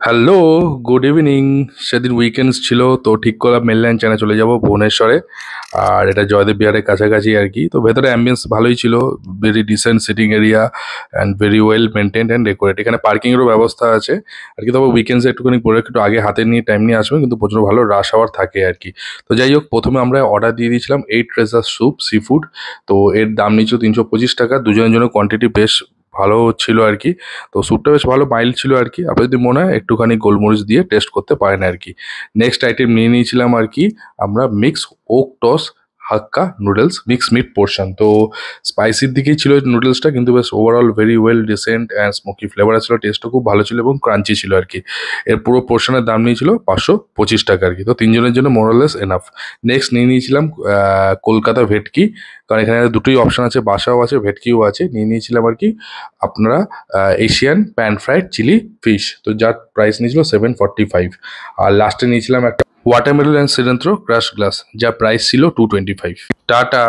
Hello, good evening. সেদিন weekends ছিল, তো ঠিক করলাম মেনল্যান্ড চায়না চলে যাব ভুবনেশ্বরে। আর এটা জয়দেব বিহারের কাছাকাছি আর কি। তো ভেতরে অ্যাম্বিয়েন্স ভালোই ছিল, very decent sitting area and very well maintained and decorate. এখানে পার্কিংয়েরও ব্যবস্থা আছে আর কি। তবে উইকেন্ডসে একটুখানি পরে একটু আগে হাতে নিয়ে টাইম নিয়ে আসবেন, কিন্তু প্রচুর ভালো রাশ আওয়ার থাকে আর কি। তো যাই হোক, প্রথমে আমরা অর্ডার দিয়ে দিয়েছিলাম 8 ট্রেজার স্যুপ সি ফুড। তো এর দাম নিচ্ছিল 325 টাকা। দুজনের জন্য কোয়ান্টিটি বেশ ভালো ছিল আর কি। তো স্যুপটা বেশ ভালো মাইল্ড ছিল আর কি। আপনার যদি মনে হয় একটুখানি গোলমরিচ দিয়ে টেস্ট করতে পারেন আর কি। নেক্সট আইটেম নিয়ে নিয়েছিলাম আর কি আমরা mix wok toss Hakka noodles mix meat portion. তো স্পাইসির দিকেই ছিল নুডলসটা, কিন্তু বেশ overall very well decent and smoky flavour ছিল। টেস্টও খুব ভালো ছিল এবং ক্রাঞ্চি ছিল আর কি। এর পুরো পোর্শনের দাম নিয়েছিল 525 টাকা আর কি। তো তিনজনের জন্য মোরলেস এনাফ। নেক্সট নিয়ে নিয়েছিলাম কলকাতা ভেটকি। কারণ এখানে দুটোই অপশন আছে, বাসাও আছে ভেটকিও আছে। নিয়ে নিয়েছিলাম আর কি আপনারা Asian pan fried chilli fish. তো যার প্রাইস নিয়েছিল 745। আর লাস্টে নিয়েছিলাম একটা watermelon and cilantro crush glass, যার প্রাইস ছিল 225। টাটা।